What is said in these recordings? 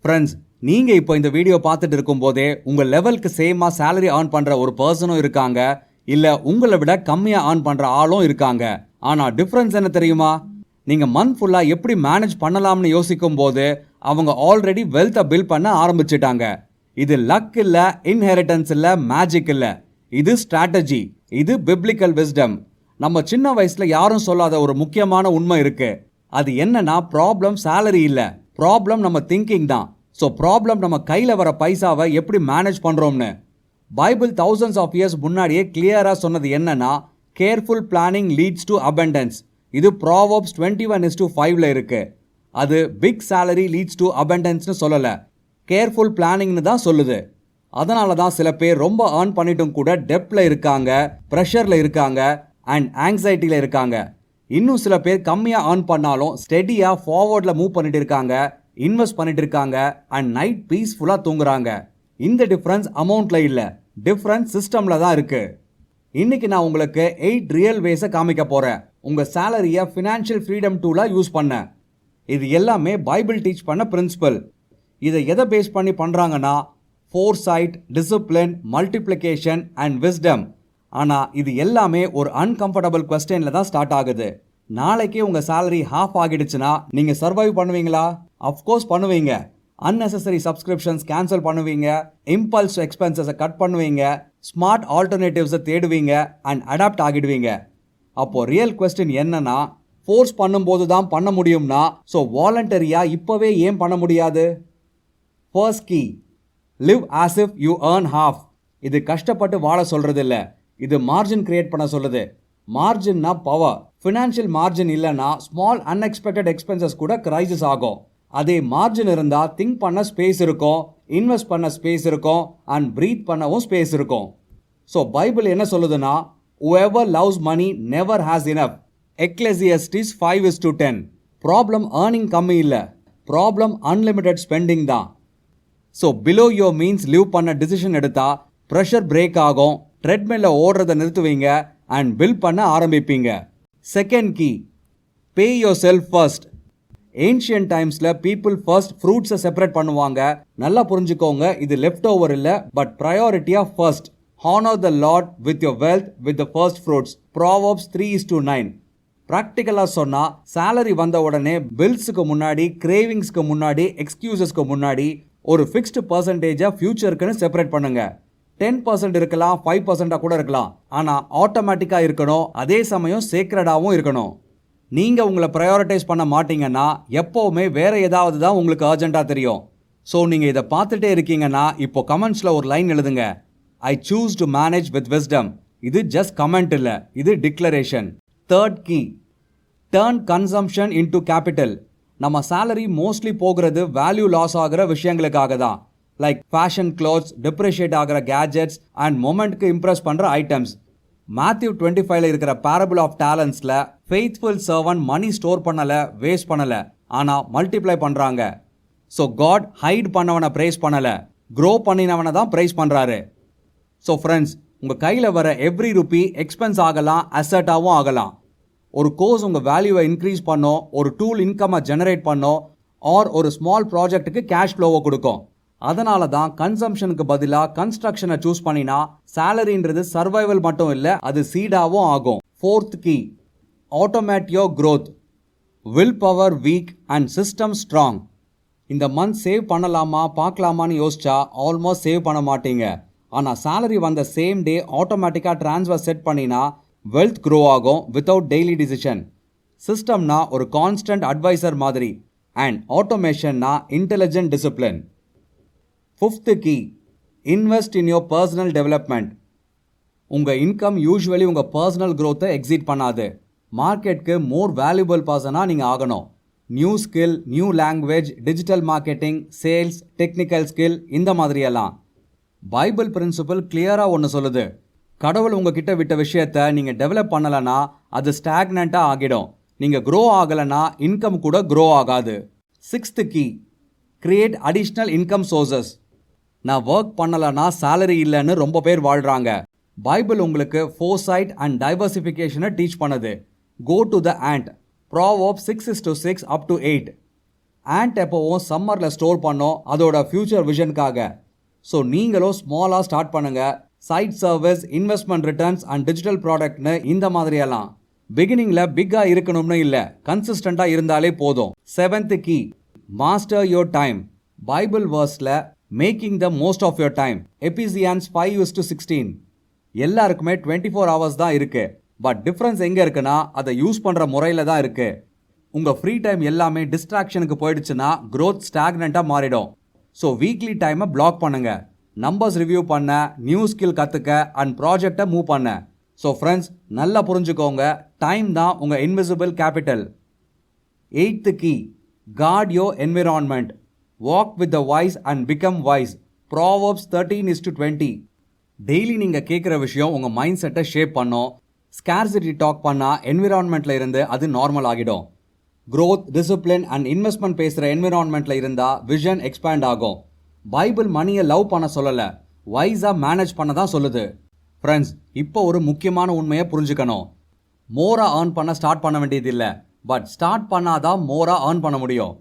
Friends, நீங்கள் இப்போ இந்த வீடியோ பார்த்துட்டு இருக்கும்போதே உங்கள் லெவலுக்கு சேமாக சேலரி ஏர்ன் பண்ணுற ஒரு பர்சனும் இருக்காங்க, இல்லை உங்களை விட கம்மியாக ஏர்ன் பண்ணுற ஆளும் இருக்காங்க. ஆனால் டிஃப்ரென்ஸ் என்ன தெரியுமா? நீங்கள் மந்த் ஃபுல்லாக எப்படி மேனேஜ் பண்ணலாம்னு யோசிக்கும் போது அவங்க ஆல்ரெடி வெல்த்தை பில்ட் பண்ண ஆரம்பிச்சிட்டாங்க. இது லக் இல்லை, இன்ஹெரிட்டன்ஸ் இல்லை, மேஜிக் இல்லை. இது ஸ்ட்ராட்டஜி, இது பிப்ளிக்கல் விஸ்டம். நம்ம சின்ன வயசுல யாரும் சொல்லாத ஒரு முக்கியமான உண்மை இருக்கு. அது என்னன்னா, ப்ராப்ளம் சேலரி இல்லை, ப்ராப்ளம் நம்ம திங்கிங் தான். ஸோ ப்ராப்ளம் நம்ம கையில் வர பைசாவை எப்படி மேனேஜ் பண்ணுறோம்னு. பைபிள் thousands of years முன்னாடியே கிளியராக சொன்னது என்னன்னா, careful planning leads to abundance. இது ப்ராவர்ப்ஸ் 21:5 இருக்கு. அது பிக் சேலரி லீட்ஸ் டு abundanceனு சொல்லலை, கேர்ஃபுல் பிளானிங்னு தான் சொல்லுது. அதனால தான் சில பேர் ரொம்ப ஏர்ன் பண்ணிட்டும் கூட டெப்டில் இருக்காங்க, ப்ரெஷரில் இருக்காங்க அண்ட் ஆங்ஸைட்டியில் இருக்காங்க. இன்னும் சில பேர் கம்மியாக ஏர்ன் பண்ணாலும் ஸ்டெடியாக ஃபார்வர்டில் மூவ் பண்ணிட்டு இருக்காங்க, இன்வெஸ்ட் பண்ணிட்டு இருக்காங்க அண்ட் நைட் பீஸ்ஃபுல்லாக தூங்குறாங்க. இந்த டிஃப்ரென்ஸ் அமௌண்ட்டில் இல்லை, டிஃப்ரென்ஸ் சிஸ்டமில் தான் இருக்குது. இன்னைக்கு நான் உங்களுக்கு 8 ரியல் வேஸை காமிக்க போகிறேன். உங்கள் சேலரியை ஃபினான்ஷியல் ஃப்ரீடம் டூலாக யூஸ் பண்ண. இது எல்லாமே பைபிள் டீச் பண்ண பிரின்சிபல். இதை எதை பேஸ் பண்ணி பண்ணுறாங்கன்னா, ஃபோர்சைட், டிசிப்ளின், மல்டிப்ளிகேஷன் அண்ட் விஸ்டம். ஆனால் இது எல்லாமே ஒரு அன்கம்ஃபர்டபுள் கொஸ்டினில் தான் ஸ்டார்ட் ஆகுது. நாளைக்கே உங்கள் சேலரி ஹாஃப் ஆகிடுச்சுன்னா நீங்கள் சர்வைவ் பண்ணுவீங்களா? அஃப்கோர்ஸ் பண்ணுவீங்க. அன்னெசரி சப்ஸ்கிரிப்ஷன்ஸ் கேன்சல் பண்ணுவீங்க, இம்பல்ஸ் எக்ஸ்பென்சஸை கட் பண்ணுவீங்க, ஸ்மார்ட் ஆல்டர்னேட்டிவ்ஸை தேடுவீங்க அண்ட் அடாப்ட் ஆகிடுவீங்க. அப்போது ரியல் கொஸ்டின் என்னன்னா, ஃபோர்ஸ் பண்ணும்போது தான் பண்ண முடியும்னா, ஸோ வாலண்டரியாக இப்போவே ஏன் பண்ண முடியாது? First key, live as if you earn half. இது கஷ்டப்பட்டு வாழ சொல்கிறது இல்லை, இது மார்ஜின் கிரியேட் பண்ண சொல்லுது. மார்ஜின்னா பவர். ஃபினான்ஷியல் மார்ஜின் இல்லைன்னா ஸ்மால் அன்எக்ஸ்பெக்டட் எக்ஸ்பென்சஸ் கூட கிரைசிஸ் ஆகும். அதே மார்ஜின் இருந்தால் திங்க் பண்ண ஸ்பேஸ் இருக்கும், இன்வெஸ்ட் பண்ண ஸ்பேஸ் இருக்கும் அண்ட் ப்ரீத் பண்ணவும் ஸ்பேஸ் இருக்கும். ஸோ பைபிள் என்ன சொல்லுதுன்னா, whoever loves money never has enough. Ecclesiastes 5:10. Problem earning கம்மி இல்லை, ப்ராப்ளம் அன்லிமிட்டெட் ஸ்பெண்டிங் தான். So below your means live பண்ண டிசிஷன் எடுத்தா ப்ரெஷர் பிரேக் ஆகும், ட்ரெட்மில்ல ஓடுறதை நிறுத்துவீங்க அண்ட் பில் பண்ண ஆரம்பிப்பீங்க. Second key, pay yourself first. Ancient டைம்ஸில் பீப்புள் ஃபர்ஸ்ட் ஃப்ரூட்ஸை செப்பரேட் பண்ணுவாங்க. நல்லா புரிஞ்சுக்கோங்க, இது லெஃப்ட் ஓவர் இல்லை, பட் ப்ரையாரிட்டியாக first. Honour the Lord with your wealth with the first fruits. Proverbs 3:9. ப்ராக்டிக்கலாக சொன்னால், சேலரி வந்த உடனே பில்ஸுக்கு முன்னாடி, கிரேவிங்ஸ்க்கு முன்னாடி, எக்ஸ்கியூசஸ்க்கு முன்னாடி ஒரு ஃபிக்ஸ்டு பர்சன்டேஜாக ஃபியூச்சருக்குன்னு செப்பரேட் பண்ணுங்க. 10% இருக்கலாம், 5% கூட இருக்கலாம். ஆனால் ஆட்டோமேட்டிக்காக இருக்கணும், அதே சமயம் சேக்ரடாகவும் இருக்கணும். நீங்கள் உங்களை ப்ரையாரிட்டைஸ் பண்ண மாட்டீங்கன்னா எப்போவுமே வேற ஏதாவது தான் உங்களுக்கு அர்ஜென்ட்டாக தெரியும். ஸோ நீங்கள் இதை பார்த்துட்டே இருக்கீங்கன்னா இப்போ கமெண்ட்ஸில் ஒரு லைன் எழுதுங்க, I choose to manage with wisdom. இது ஜஸ்ட் கமெண்ட் இல்லை, இது declaration. Third key, turn consumption into capital. நம்ம சேலரி மோஸ்ட்லி போகிறது வேல்யூ லாஸ் ஆகிற விஷயங்களுக்காக தான். லைக் ஃபேஷன் க்ளோத்ஸ், டிப்ரிஷியேட் ஆகிற கேஜெட்ஸ் அண்ட் மொமெண்ட்க்கு இம்ப்ரெஸ் பண்ணுற ஐட்டம்ஸ். மேத்யூ 25 இருக்கிற பேரபிள் ஆஃப் டேலண்ட்ஸில் ஃபெய்த்ஃபுல் சர்வன்ட் மணி ஸ்டோர் பண்ணலை, வேஸ்ட் பண்ணலை, ஆனால் மல்டிப்ளை பண்ணுறாங்க. ஸோ காட் ஹைட் பண்ணவனை ப்ரைஸ் பண்ணலை, க்ரோ பண்ணினவனை தான் ப்ரைஸ் பண்ணுறாரு. ஸோ ஃப்ரெண்ட்ஸ், உங்கள் கையில் வர எவ்ரி ருப்பி எக்ஸ்பென்ஸ் ஆகலாம், அசட்டாகவும் ஆகலாம். ஒரு கோர்ஸ் உங்கள் வேல்யூவை இன்க்ரீஸ் பண்ணோம், ஒரு டூல் இன்கம்மை ஜெனரேட் பண்ணோம், ஆர் ஒரு ஸ்மால் ப்ராஜெக்ட்டுக்கு கேஷ் ஃப்ளோவை கொடுக்கும். அதனால தான் கன்சம்ஷனுக்கு பதிலாக கன்ஸ்ட்ரக்ஷனை சூஸ் பண்ணினா சேலரின்றது சர்வைவல் மட்டும் இல்லை, அது சீடாகவும் ஆகும். Fourth key, automate your growth. Willpower weak and system strong. இந்த மந்த் சேவ் பண்ணலாமா பார்க்கலாமான்னு யோசிச்சா ஆல்மோஸ்ட் சேவ் பண்ண மாட்டீங்க. ஆனால் சேலரி வந்த சேம் டே ஆட்டோமேட்டிக்காக ட்ரான்ஸ்ஃபர் செட் பண்ணினா வெல்த் க்ரோ ஆகும் வித்தவுட் டெய்லி டிசிஷன். சிஸ்டம்னா ஒரு கான்ஸ்டன்ட் அட்வைசர் மாதிரி அண்ட் ஆட்டோமேஷன்னா intelligent discipline. Fifth key, invest in your personal development. உங்கள் இன்கம் யூஸ்வலி உங்கள் பர்சனல் க்ரோத்தை எக்ஸிட் பண்ணாது. மார்க்கெட்டுக்கு மோர் வேல்யூபிள் பர்சனாக நீங்கள் ஆகணும். New skill, new language, digital marketing, sales, technical skill, இந்த மாதிரியெல்லாம். பைபிள் பிரின்சிபல் கிளியராக ஒன்று சொல்லுது, கடவுள் உங்ககிட்ட விட்ட விஷயத்தை நீங்கள் டெவலப் பண்ணலைன்னா அது ஸ்டாக்னண்ட்டாக ஆகிடும். நீங்கள் க்ரோ ஆகலைன்னா இன்கம் கூட க்ரோ ஆகாது. Sixth key, create additional income sources. நான் ஒர்க் பண்ணலைன்னா சேலரி இல்லைன்னு ரொம்ப பேர் வாழ்கிறாங்க. பைபிள் உங்களுக்கு ஃபோர்சைட் அண்ட் டைவர்சிஃபிகேஷனை டீச் பண்ணுது. Go to the ant. Proverbs 6:6 up to 8. Ant எப்போவும் சம்மரில் ஸ்டோர் பண்ணோம் அதோட ஃபியூச்சர் விஷனுக்காக. ஸோ நீங்களும் ஸ்மாலாக ஸ்டார்ட் பண்ணுங்கள். Side service, investment returns and digital ப்ராடக்ட்னு இந்த மாதிரியெல்லாம். பிகினிங்கில் பிக்காக இருக்கணும்னு இல்லை, கன்சிஸ்டண்ட்டாக இருந்தாலே போதும். 7th key, master your time. Bible வேர்ஸில் making the most of your time, Ephesians 5:16. எல்லாருக்குமே 24 hours தான் இருக்கு. பட் டிஃப்ரென்ஸ் எங்கே இருக்குன்னா அதை யூஸ் பண்ணுற முறையில் தான் இருக்கு. உங்கள் ஃப்ரீ டைம் எல்லாமே டிஸ்ட்ராக்ஷனுக்கு போயிடுச்சுன்னா க்ரோத் ஸ்டாக்னண்ட்டாக மாறிடும். ஸோ வீக்லி டைமை பிளாக் பண்ணுங்க. நம்பர்ஸ் ரிவ்யூ பண்ண, நியூ ஸ்கில் கற்றுக்க அண்ட் ப்ராஜெக்டை மூவ் பண்ண. ஸோ ஃப்ரெண்ட்ஸ், நல்லா புரிஞ்சுக்கோங்க, டைம் தான் உங்கள் invisible capital. 8th key, guard your environment. Walk with the wise and become wise. Proverbs 13:20. Daily நீங்கள் கேட்குற விஷயம் உங்கள் மைண்ட் செட்டை ஷேப் பண்ணும். ஸ்கேர்சிட்டி டாக் பண்ணால் என்விரான்மெண்ட்டில் இருந்து அது நார்மல் ஆகிடும். க்ரோத், டிசிப்ளின் அண்ட் இன்வெஸ்ட்மெண்ட் பேசுகிற என்விரான்மெண்ட்டில் இருந்தால் விஷன் எக்ஸ்பேண்ட் ஆகும். பைபிள் மணியை லவ் பண்ண சொல்லலை, வைஸாக மேனேஜ் பண்ண தான் சொல்லுது. ஃப்ரெண்ட்ஸ், இப்போ ஒரு முக்கியமான உண்மையை புரிஞ்சுக்கணும். மோராக ஏர்ன் பண்ண ஸ்டார்ட் பண்ண வேண்டியதில்லை, பட் ஸ்டார்ட் பண்ணாதான் மோராக ஏர்ன் பண்ண முடியும்.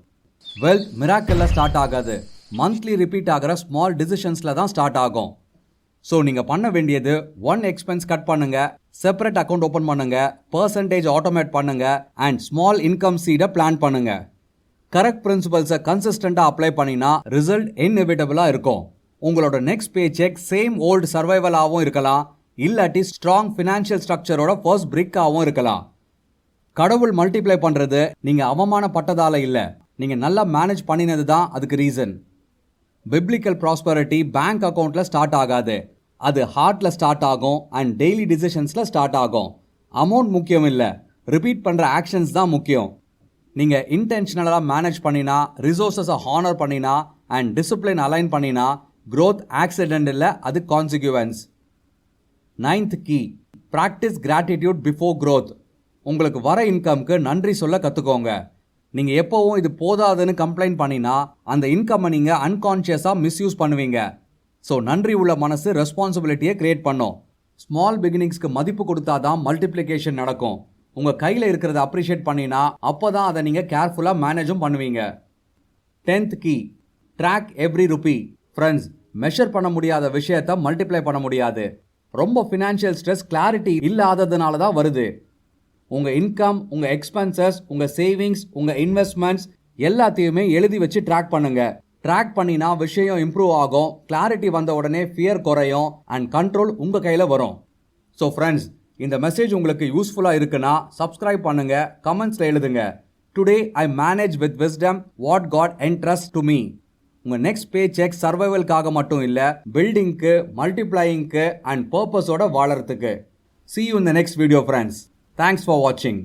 வெல்த் மிராக்கிளில் ஸ்டார்ட் ஆகாது, மந்த்லி ரிப்பீட் ஆகிற ஸ்மால் டிசிஷன்ஸில் தான் ஸ்டார்ட் ஆகும். ஸோ நீங்கள் பண்ண வேண்டியது, 1 எக்ஸ்பென்ஸ் கட் பண்ணுங்க, செப்பரேட் அக்கௌண்ட் ஓப்பன் பண்ணுங்க, பர்சன்டேஜ் ஆட்டோமேட் பண்ணுங்க and small income seedai plan பண்ணுங்க. கரெக்ட் பிரின்சிபல்ஸை கன்சிஸ்டண்ட்டாக அப்ளை பண்ணினா ரிசல்ட் இன்எவிட்டபிளாக இருக்கும். உங்களோட next pay check same old சர்வைவலாகவும் இருக்கலாம், இல்லாட்டி ஸ்ட்ராங் ஃபினான்ஷியல் ஸ்ட்ரக்சரோட ஃபர்ஸ்ட் பிரிக்காகவும் இருக்கலாம். கடவுள் மல்டிப்ளை பண்ணுறது நீங்கள் அவமானப்பட்டதால இல்லை, நீங்கள் நல்லா மேனேஜ் பண்ணினது தான் அதுக்கு ரீசன். பிப்ளிக்கல் ப்ராஸ்பரிட்டி பேங்க் அக்கௌண்ட்டில் ஸ்டார்ட் ஆகாது, அது ஹார்ட்டில் ஸ்டார்ட் ஆகும் அண்ட் டெய்லி டிசிஷன்ஸில் ஸ்டார்ட் ஆகும். அமௌண்ட் முக்கியம் இல்லை, ரிப்பீட் பண்ணுற ஆக்ஷன்ஸ் தான் முக்கியம். நீங்கள் இன்டென்ஷனலாக மேனேஜ் பண்ணினா, ரிசோர்ஸஸை ஹானர் பண்ணினா அண்ட் டிசிப்ளின் அலைன் பண்ணினா க்ரோத் ஆக்சிடென்ட் இல்லை, அது consequence. 9th key, practise gratitude before growth. உங்களுக்கு வர இன்கம்க்கு நன்றி சொல்ல கற்றுக்கோங்க. நீங்கள் எப்போவும் இது போதாதுன்னு கம்ப்ளைண்ட் பண்ணினா அந்த இன்கம்மை நீங்கள் அன்கான்ஷியஸாக மிஸ்யூஸ் பண்ணுவீங்க. ஸோ நன்றி உள்ள மனசு ரெஸ்பான்சிபிலிட்டியை கிரியேட் பண்ணும். ஸ்மால் பிகினிங்ஸ்க்கு மதிப்பு கொடுத்தா தான் மல்டிப்ளிகேஷன் நடக்கும். உங்கள் கையில் இருக்கிறத அப்ரிஷியேட் பண்ணினா அப்போ தான் அதை நீங்கள் கேர்ஃபுல்லாக மேனேஜும் பண்ணுவீங்க. 10th key, track every rupee. Friends, measure பண்ண முடியாத விஷயத்தை மல்டிப்ளை பண்ண முடியாது. ரொம்ப ஃபினான்ஷியல் ஸ்ட்ரெஸ் கிளாரிட்டி இல்லாததுனால தான் வருது. உங்கள் இன்கம், உங்கள் எக்ஸ்பென்சஸ், உங்கள் சேவிங்ஸ், உங்கள் இன்வெஸ்ட்மெண்ட்ஸ் எல்லாத்தையுமே எழுதி வச்சு ட்ராக் பண்ணுங்க. ட்ராக் பண்ணினா விஷயம் இம்ப்ரூவ் ஆகும், கிளாரிட்டி வந்த உடனே ஃபியர் குறையும் அண்ட் கண்ட்ரோல் உங்கள் கையில் வரும். ஸோ ஃப்ரெண்ட்ஸ், இந்த மெசேஜ் உங்களுக்கு யூஸ்ஃபுல்லாக இருக்குன்னா சப்ஸ்கிரைப் பண்ணுங்க, கமெண்ட்ஸில் எழுதுங்க. Today I manage with wisdom what God entrust to me. உங்கள் நெக்ஸ்ட் பே செக் சர்வைவலுக்காக மட்டும் இல்லை, பில்டிங்க்கு, மல்டிப்ளையிங்க்கு அண்ட் பர்பஸோட வாழறதுக்கு. See you in the next video, friends. Thanks for watching.